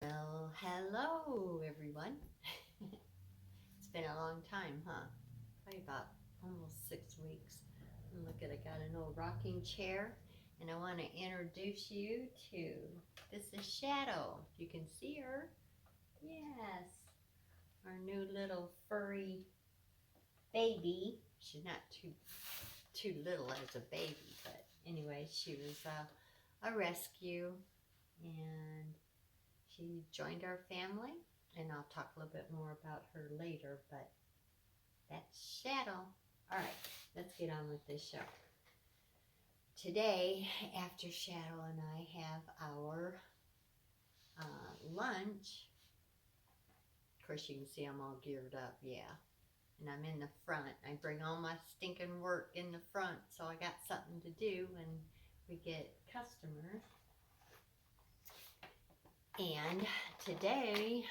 Well, hello everyone. It's been a long time, huh? Probably about almost 6 weeks. And look at, I got an old rocking chair, and I want to introduce you to, this is Shadow. You can see her. Yes, our new little furry baby. She's not too little as a baby, but anyway, she was a rescue, and she joined our family, and I'll talk a little bit more about her later, but that's Shadow. All right, let's get on with this show. Today, after Shadow and I have our lunch, of course you can see I'm all geared up, yeah. And I'm in the front. I bring all my stinking work in the front, so I got something to do when we get customers. And today,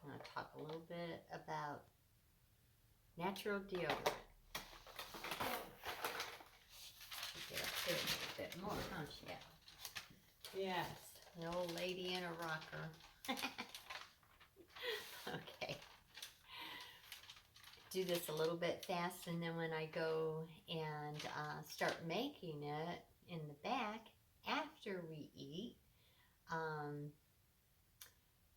I'm going to talk a little bit about natural deodorant. Should get up there a little bit more, huh, Shadow? Yes, the old lady in a rocker. Okay. Do this a little bit fast, and then when I go and start making it in the back after we eat,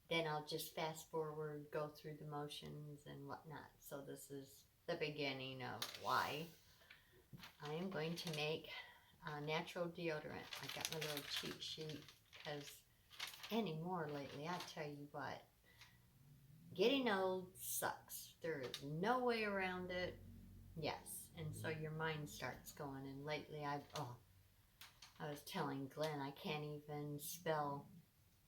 then I'll just fast forward, go through the motions and whatnot. So this is the beginning of why I am going to make natural deodorant. I got my little cheat sheet because anymore lately, I tell you what, getting old sucks. There is no way around it. Yes, and so your mind starts going. And lately, I was telling Glenn I can't even spell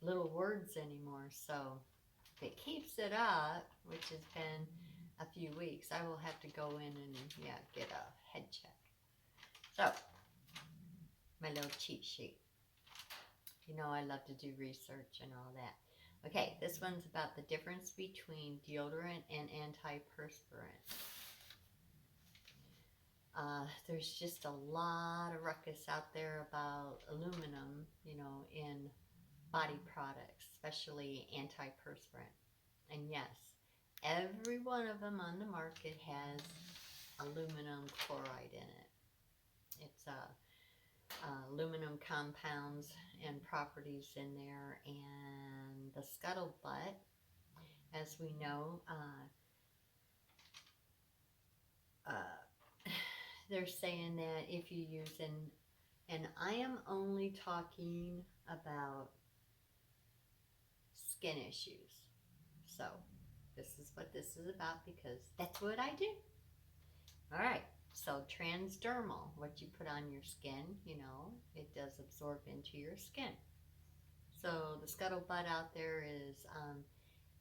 little words anymore. So if it keeps it up, which has been a few weeks, I will have to go in and get a head check. So my little cheat sheet. You know I love to do research and all that. Okay, this one's about the difference between deodorant and antiperspirant. There's just a lot of ruckus out there about aluminum, in body products, especially antiperspirant. And yes, every one of them on the market has aluminum chloride in it. It's aluminum compounds and properties in there, and the scuttlebutt, as we know, they're saying that if you use and I am only talking about skin issues. So this is what this is about because that's what I do. All right. So transdermal, what you put on your skin, it does absorb into your skin. So the scuttlebutt out there is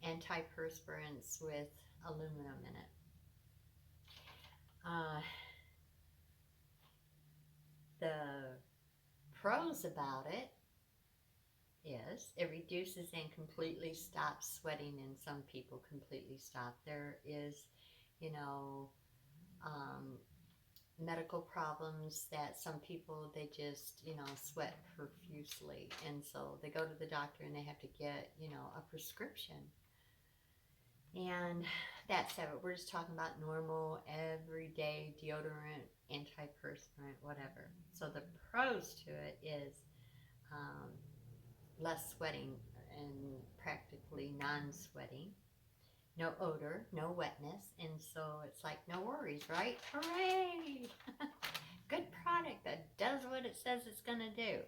antiperspirants with aluminum in it. The pros about it is it reduces and completely stops sweating, and some people completely stop. There is, medical problems that some people, they just, sweat profusely. And so they go to the doctor and they have to get, a prescription. And that's it. We're just talking about normal, everyday deodorant, antiperspirant, whatever. So the pros to it is less sweating and practically non-sweating. No odor, no wetness, and so it's like no worries, right? Hooray! Good product that does what it says it's going to do.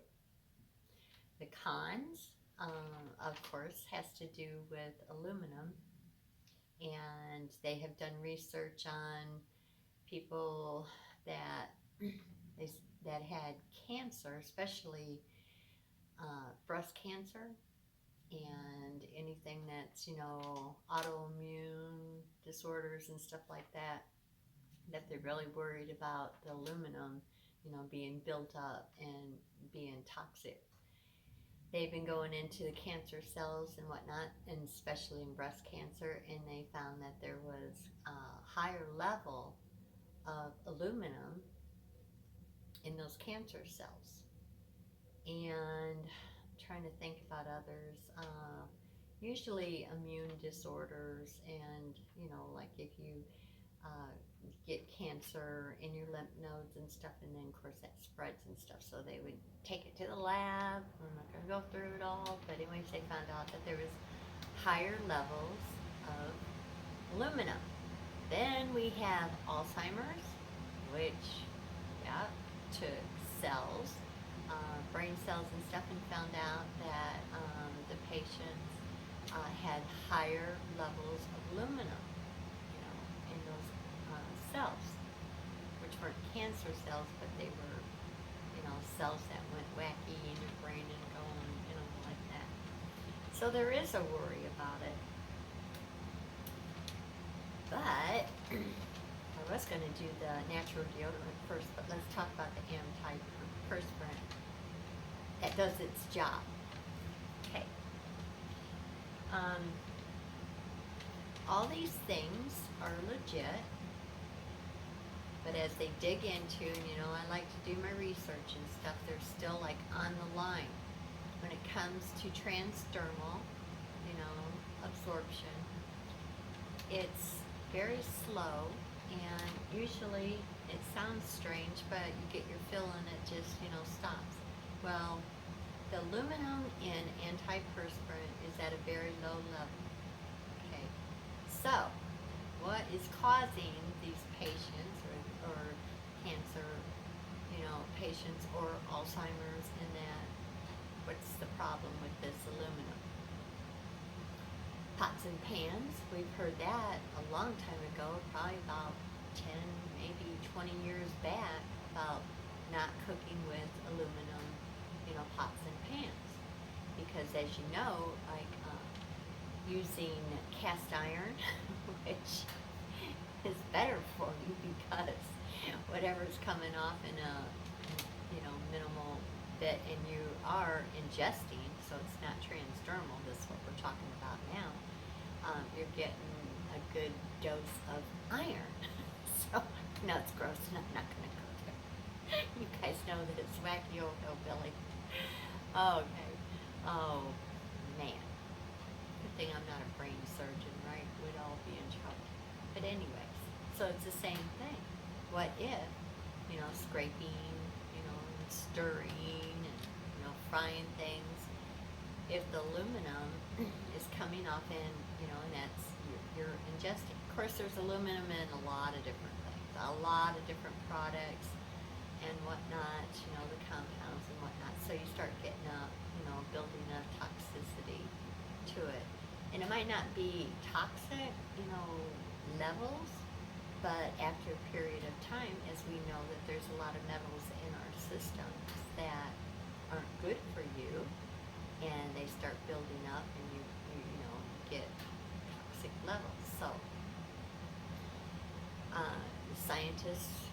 The cons, of course, has to do with aluminum, and they have done research on people that had cancer, especially breast cancer, and anything that's, autoimmune disorders and stuff like that they're really worried about the aluminum, being built up and being toxic. They've been going into the cancer cells and whatnot, and especially in breast cancer, and they found that there was a higher level of aluminum in those cancer cells. And trying to think about others. usually immune disorders, and like if you get cancer in your lymph nodes and stuff, and then of course that spreads and stuff, so they would take it to the lab. I'm not going to go through it all, but anyways, they found out that there was higher levels of aluminum. Then we have Alzheimer's, which took cells, brain cells and stuff, and found out that the patients had higher levels of aluminum, in those cells, which weren't cancer cells, but they were, cells that went wacky in your brain and going, like that. So there is a worry about it. But I was going to do the natural deodorant first, but let's talk about the antiperspirant that does its job. Okay. All these things are legit, but as they dig into, and I like to do my research and stuff, they're still like on the line. When it comes to transdermal, absorption, it's very slow, and usually it sounds strange, but you get your fill and it just, stops. Well, the aluminum in antiperspirant is at a very low level. Okay, so what is causing these patients or cancer, patients, or Alzheimer's, and that what's the problem with this aluminum? Pots and pans, we've heard that a long time ago, probably about 10, maybe 20 years back, about not cooking with aluminum, pots and pans. Because as you know, like using cast iron, which is better for you because whatever's coming off in a, minimal bit, and you are ingesting, so it's not transdermal, this is what we're talking about now, you're getting a good dose of iron. So, no, it's gross, and I'm not going to go there. You guys know that it's wacky old hillbilly. Okay. Oh, man. Good thing I'm not a brain surgeon, right? We'd all be in trouble. But anyways, so it's the same thing. What if, scraping, and stirring, and, frying things, if the aluminum is coming off in, and that's, you're ingesting. Of course, there's aluminum in a lot of different things, a lot of different products and whatnot, the compounds and whatnot. So you start getting up, building up toxicity to it. And it might not be toxic, levels, but after a period of time, as we know that there's a lot of metals in our systems that aren't good for you, and they start building up, and you get toxic levels. So the scientists,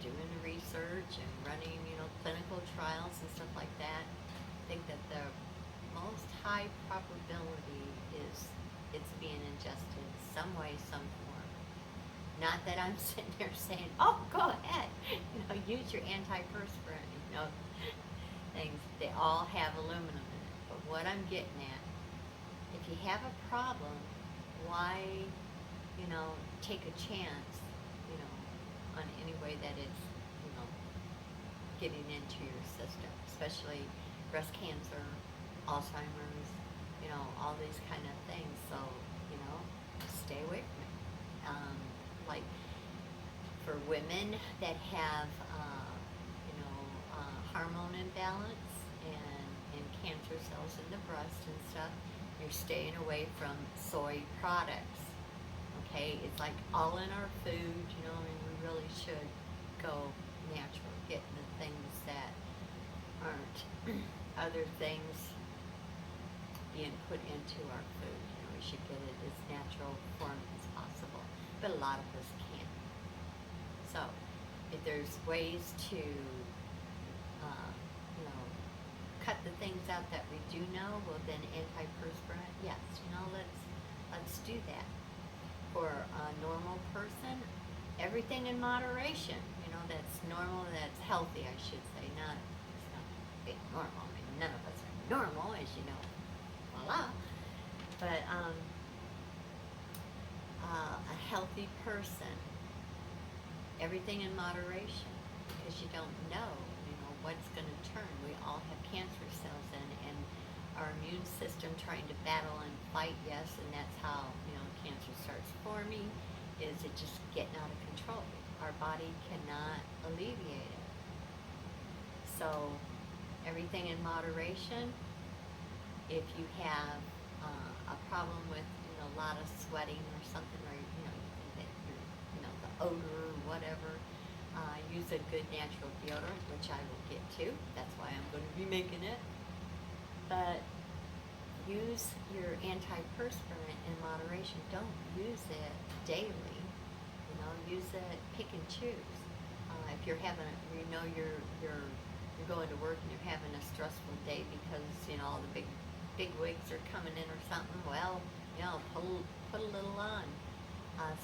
doing the research and running, clinical trials and stuff like that, think that the most high probability is it's being ingested some way, some form. Not that I'm sitting here saying, oh, go ahead, use your antiperspirant, things. They all have aluminum in it. But what I'm getting at, if you have a problem, why, take a chance, on any way that it's, getting into your system, especially breast cancer, Alzheimer's, all these kind of things. So, stay away from it. Like for women that have, hormone imbalance and cancer cells in the breast and stuff, you're staying away from soy products. Okay, it's like all in our food, we really should go natural, getting the things that aren't other things being put into our food. We should get it as natural form as possible, but a lot of us can't. So if there's ways to cut the things out that we do know, well then antiperspirant, yes, let's do that. For a normal person, everything in moderation, that's normal, that's healthy, I should say, it's not being normal. I mean, none of us are normal, as you know. Voila. But a healthy person, everything in moderation, because you don't know, what's going to turn. We all have cancer cells in, and our immune system trying to battle and fight, yes, and that's how, cancer starts forming, is it just getting out of control. Our body cannot alleviate it. So everything in moderation. If you have a problem with, a lot of sweating or something, or, you think that you're, the odor or whatever, use a good natural deodorant, which I will get to. That's why I'm going to be making it. But use your antiperspirant in moderation. Don't use it daily. Use it, pick and choose. If you're having, you're going to work and you're having a stressful day because all the big wigs are coming in or something. Well, put a little on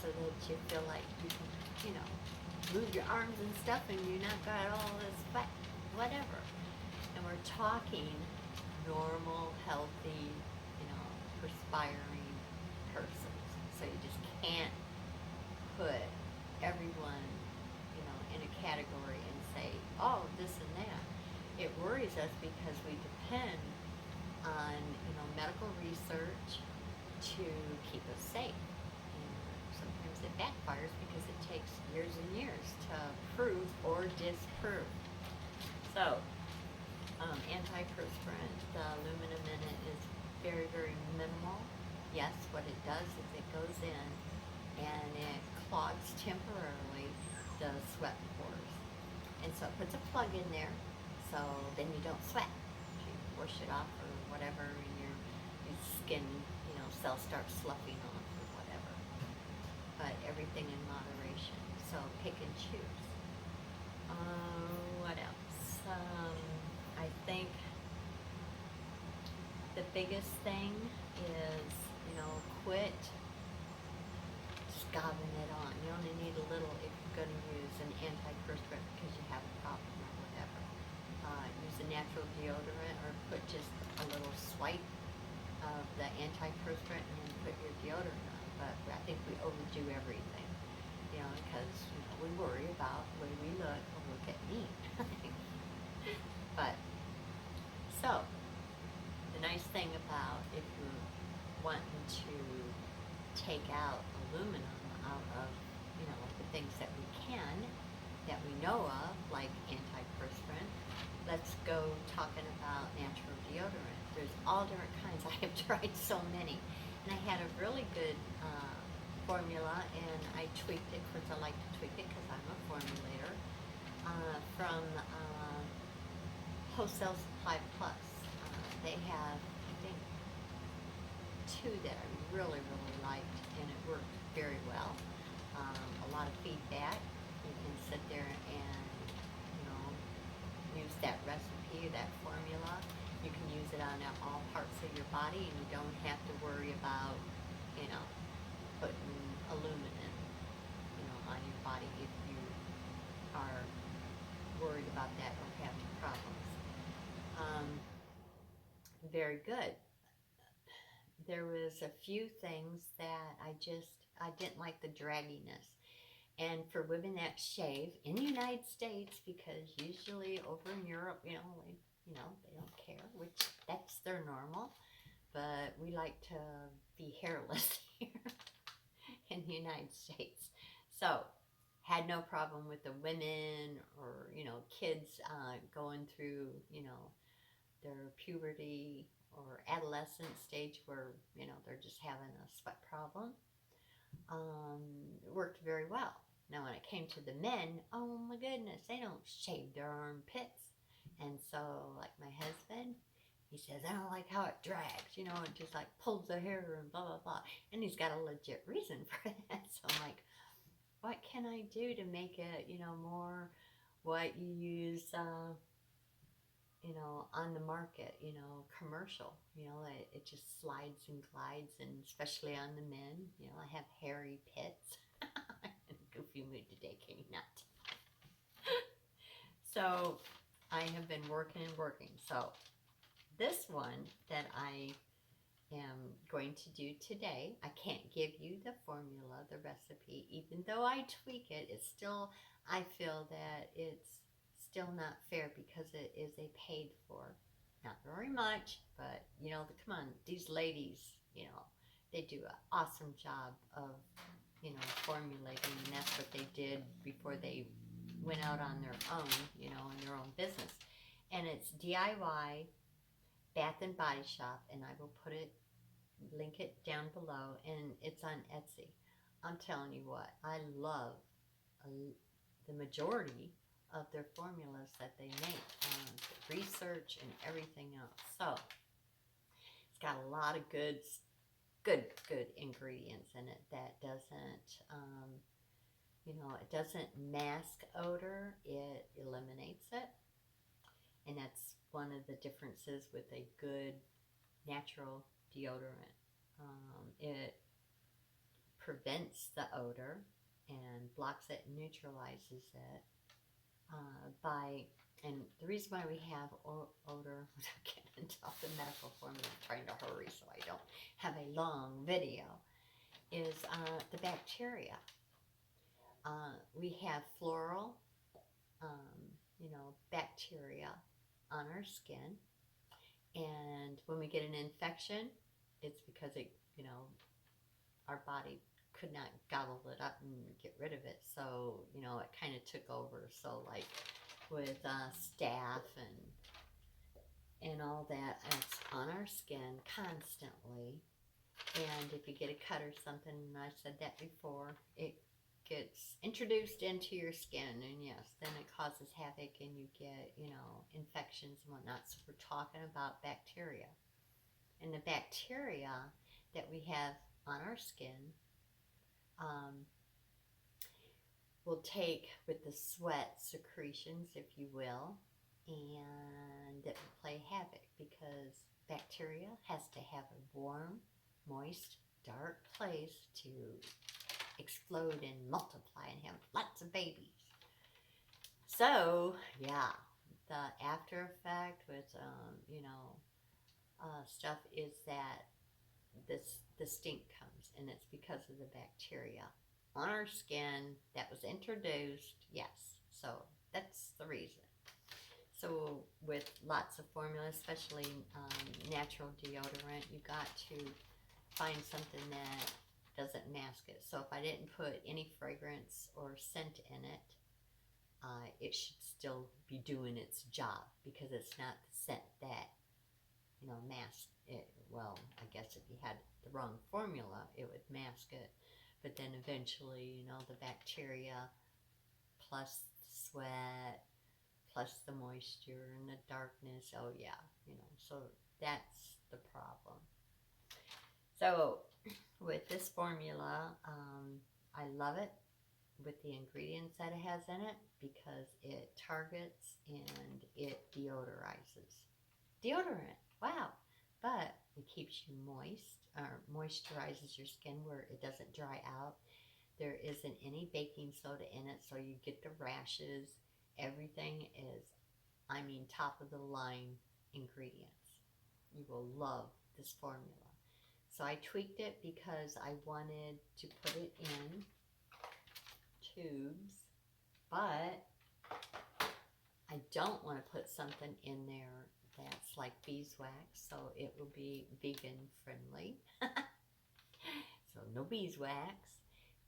so that you feel like you can, move your arms and stuff, and you not got all this fat, whatever. And we're talking normal, healthy, perspiring persons. So you just can't put everyone, in a category and say, oh, this and that. It worries us because we depend on, medical research to keep us safe. And sometimes it backfires because it takes years and years to prove or disprove. So, antiperspirant, the aluminum in it is very, very minimal. Yes, what it does is it goes in and it clogs temporarily the sweat pores. And so it puts a plug in there, so then you don't sweat. You wash it off or whatever, and your skin, cells start sloughing off or whatever. But everything in moderation. So pick and choose. What else? I think the biggest thing is, quit scobbing it on. You only need a little if you're going to use an antiperspirant because you have a problem or whatever. Use a natural deodorant or put just a little swipe of the antiperspirant and then put your deodorant on. But I think we overdo everything, because we worry about the way we look. Oh, look at me. But so the nice thing about if you're wanting to take out aluminum out of, the things that we can, that we know of, like antiperspirant, let's go talking about natural deodorant. There's all different kinds. I have tried so many. And I had a really good formula, and I tweaked it. Of course, I like to tweak it because I'm a formulator. From Wholesale Supply Plus. They have, I think, 2 that I really, really liked, and it worked very well. A lot of feedback. You can sit there and, use that recipe, that formula. You can use it on all parts of your body, and you don't have to worry about, putting aluminum, on your body if you are worried about that or having problems. Very good. There was a few things that I didn't like the dragginess. And for women that shave in the United States, because usually over in Europe, they don't care, which that's their normal. But we like to be hairless here in the United States. So, had no problem with the women or, kids going through, their puberty or adolescent stage where, they're just having a sweat problem. It worked very well. Now, when it came to the men, oh my goodness, they don't shave their armpits. And so, like my husband, he says, I don't like how it drags, it just like pulls the hair and blah, blah, blah. And he's got a legit reason for that. So I'm like, what can I do to make it, more what you use, on the market, commercial, it just slides and glides, and especially on the men, I have hairy pits. I'm in a goofy mood today, can you not? So I have been working and working. So this one that I am going to do today. I can't give you the formula, the recipe, even though I tweak it. It's still, I feel that it's still not fair because it is a paid for. Not very much, but you know, come on, these ladies, you know, they do an awesome job of, you know, formulating, and that's what they did before they went out on their own, you know, in their own business. And it's DIY Bath and Body Shop, and I will link it down below, and it's on Etsy. I'm telling you what, I love uh, the majority of their formulas that they make, the research and everything else. So it's got a lot of good ingredients in it that doesn't, you know, it doesn't mask odor. It eliminates it, and that's one of the differences with a good natural deodorant. It prevents the odor and blocks it and neutralizes it and the reason why we have odor, without getting into all the medical formula, I'm trying to hurry so I don't have a long video, is the bacteria. We have floral, you know, bacteria on our skin, and when we get an infection, it's because it, you know, our body could not gobble it up and get rid of it. So, you know, it kind of took over. So, like with staph and all that, it's on our skin constantly. And if you get a cut or something, and I said that before, it gets introduced into your skin, and yes, then it causes havoc, and you get, you know, infections and whatnot. So we're talking about bacteria, and the bacteria that we have on our skin will take with the sweat secretions, if you will, and it will play havoc because bacteria has to have a warm, moist, dark place to explode and multiply and have lots of babies. So, yeah, the after effect with, you know, stuff is that the stink comes, and it's because of the bacteria on our skin that was introduced. Yes, so that's the reason. So with lots of formulas, especially natural deodorant, you got to find something that doesn't mask it. So if I didn't put any fragrance or scent in it, it should still be doing its job, because it's not the scent that, you know, mask it. Well, I guess if you had the wrong formula, it would mask it. But then eventually, you know, the bacteria plus the sweat plus the moisture and the darkness, oh yeah, you know, so that's the problem. So with this formula, I love it with the ingredients that it has in it, because it targets and it deodorizes. Deodorant, wow. But it keeps you moist, or moisturizes your skin where it doesn't dry out. There isn't any baking soda in it, so you get the rashes. Everything is, I mean, top of the line ingredients. You will love this formula. So I tweaked it because I wanted to put it in tubes, but I don't want to put something in there that's like beeswax, so it will be vegan friendly. So no beeswax,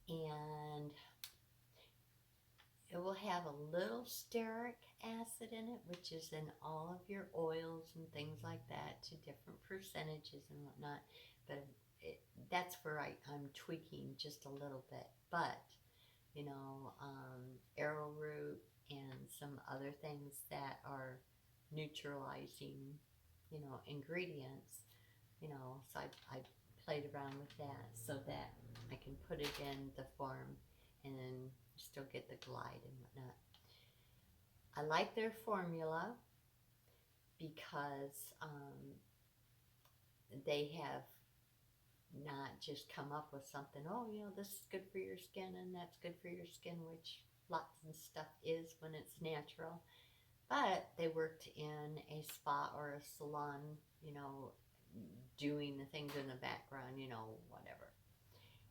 and it will have a little stearic acid in it, which is in all of your oils and things like that, to different percentages and whatnot. But that's where I'm tweaking just a little bit. But, you know, arrowroot and some other things that are neutralizing, you know, ingredients, you know, so I played around with that so that I can put it in the form and then still get the glide and whatnot. I like their formula because they have not just come up with something, oh, you know, this is good for your skin and that's good for your skin, which lots of stuff is when it's natural. But they worked in a spa or a salon, you know, doing the things in the background, you know, whatever.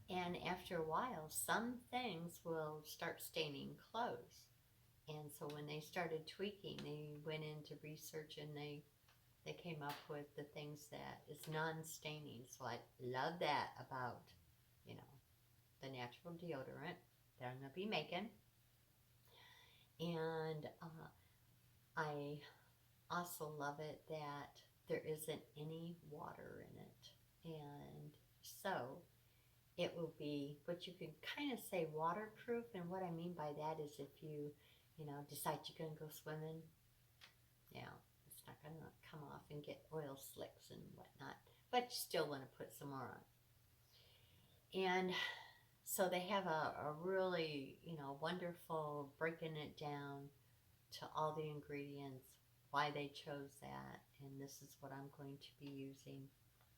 And after a while, some things will start staining clothes. And so when they started tweaking, they went into research and they came up with the things that is non-staining. So I love that about, you know, the natural deodorant that I'm going to be making. And I also love it that there isn't any water in it. And so it will be what you can kind of say waterproof. And what I mean by that is if you know, decide you're going to go swimming, you know, it's not going to come off and get oil slicks and whatnot. But you still want to put some more on. And so they have a really, you know, wonderful breaking it down to all the ingredients, why they chose that, and this is what I'm going to be using.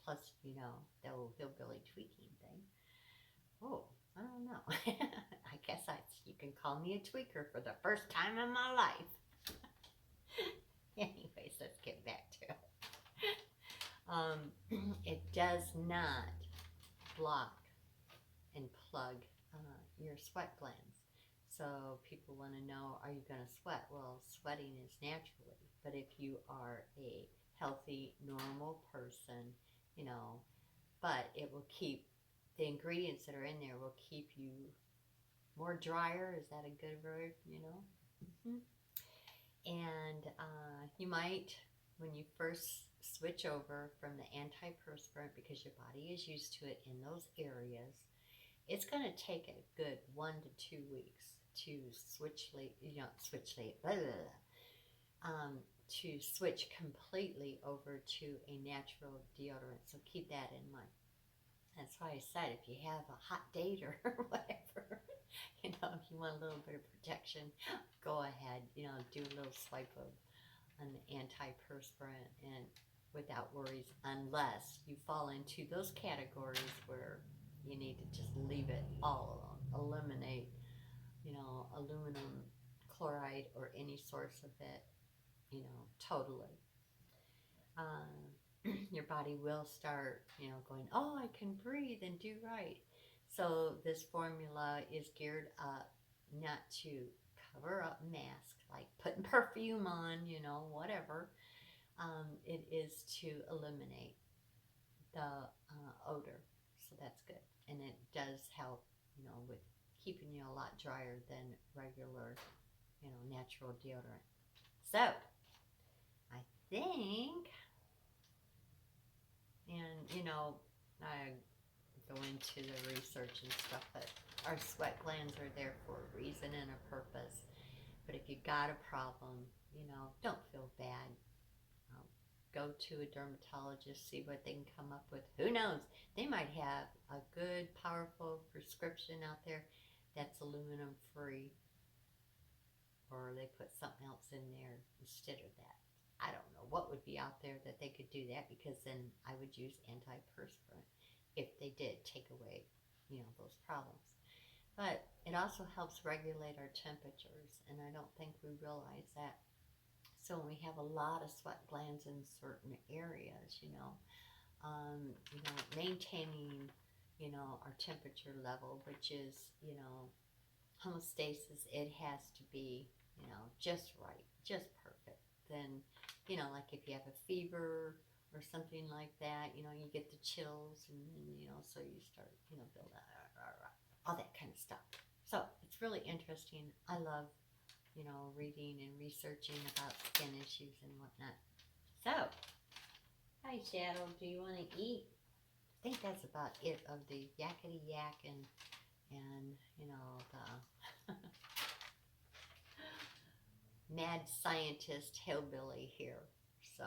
Plus, you know, the old hillbilly tweaking thing. Oh, I don't know. I guess you can call me a tweaker for the first time in my life. Anyways, let's get back to it. It does not block and plug your sweat glands. So people want to know, are you going to sweat? Well, sweating is naturally, but if you are a healthy, normal person, you know, but it will keep, the ingredients that are in there will keep you more drier. Is that a good word, you know? Mm-hmm. And you might, when you first switch over from the antiperspirant, because your body is used to it in those areas, it's going to take a good 1 to 2 weeks to to switch completely over to a natural deodorant. So keep that in mind. That's why I said if you have a hot date or whatever, you know, if you want a little bit of protection, go ahead, you know, do a little swipe of an antiperspirant and without worries, unless you fall into those categories where you need to just leave it all alone. Eliminate, you know, aluminum chloride or any source of it, you know, totally. Your body will start, you know, going, oh, I can breathe and do right. So this formula is geared up not to cover up, mask, like putting perfume on, you know, whatever. It is to eliminate the odor. So that's good. And it does help, you know, with keeping you a lot drier than regular, you know, natural deodorant. So, I think, and, you know, I go into the research and stuff, but our sweat glands are there for a reason and a purpose. But if you got a problem, you know, don't feel bad. Go to a dermatologist, see what they can come up with. Who knows? They might have a good, powerful prescription out there that's aluminum free, or they put something else in there instead of that. I don't know what would be out there that they could do that, because then I would use antiperspirant if they did take away, you know, those problems. But it also helps regulate our temperatures, and I don't think we realize that. So when we have a lot of sweat glands in certain areas, you know, maintaining, you know, our temperature level, which is, you know, homeostasis, it has to be, you know, just right, just perfect. Then, you know, like if you have a fever or something like that, you know, you get the chills, and you know, so you start, you know, build all that kind of stuff. So it's really interesting. I love, you know, reading and researching about skin issues and whatnot. So, hi Shadow, do you want to eat? I think that's about it of the yakety yak and you know, the mad scientist hillbilly here. So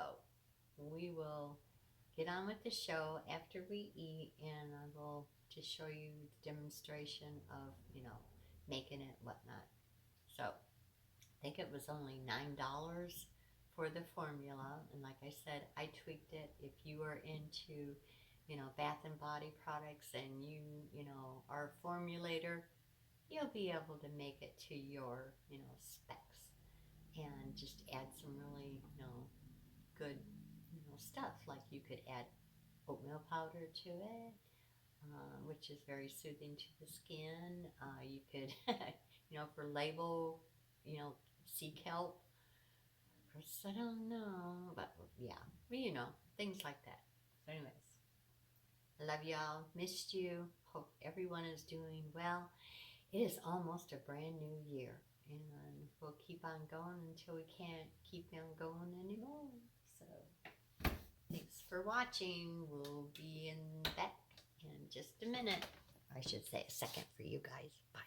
we will get on with the show after we eat, and I will just show you the demonstration of, you know, making it, whatnot. So I think it was only $9 for the formula, and like I said, I tweaked it. If you are into, you know, bath and body products, and you know, are a formulator, you'll be able to make it to your, you know, specs, and just add some really, you know, good, you know, stuff. Like you could add oatmeal powder to it, which is very soothing to the skin. You could, for label, sea kelp. Of course, I don't know, but yeah, things like that. So anyways, I love y'all. Missed you. Hope everyone is doing well. It is almost a brand new year, and we'll keep on going until we can't keep on going anymore. So thanks for watching. We'll be back in just a minute. I should say a second for you guys. Bye.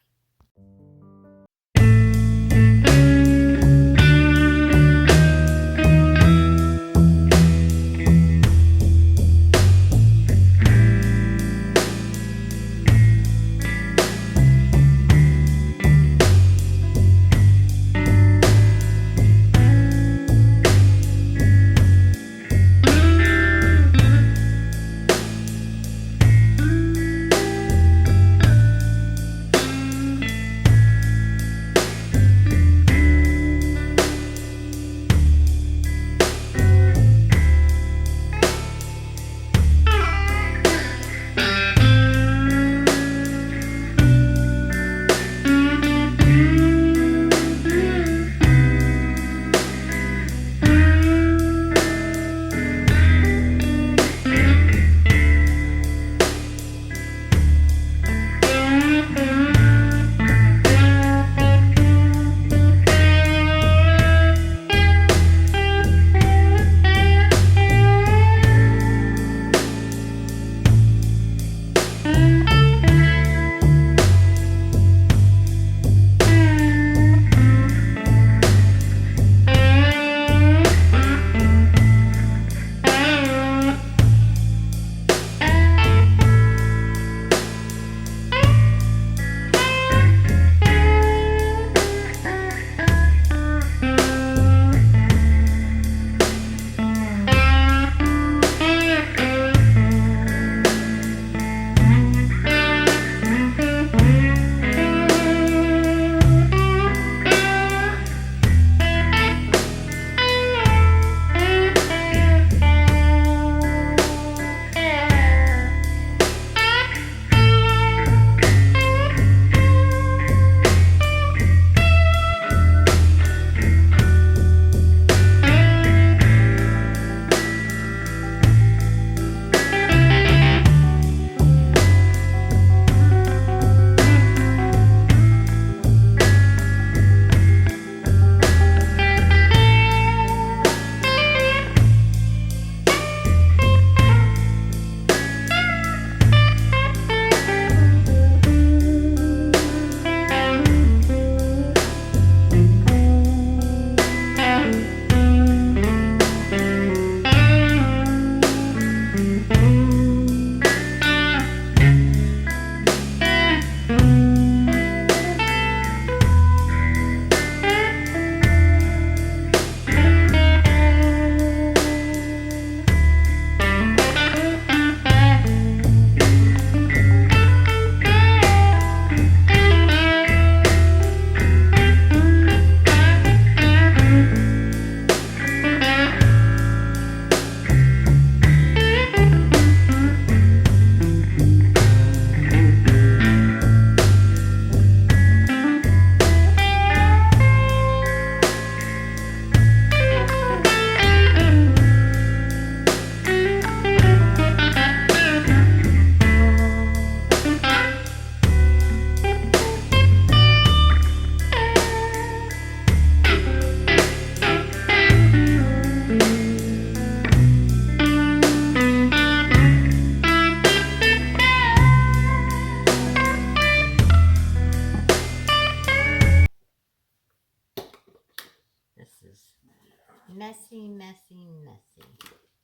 Messy, messy, messy.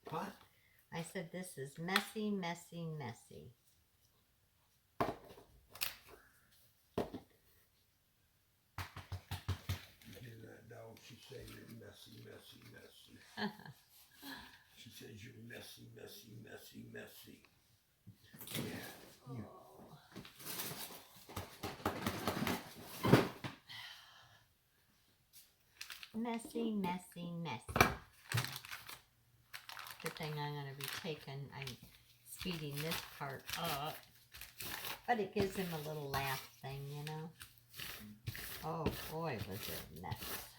What? I said this is messy, messy, messy. You hear that dog? She said you're messy, messy, messy. She says you're messy, messy, messy, messy. Yeah. You. Messy, messy, messy. Good thing I'm going to be taking, speeding this part up. But it gives him a little laugh thing, you know. Oh boy, was it a mess.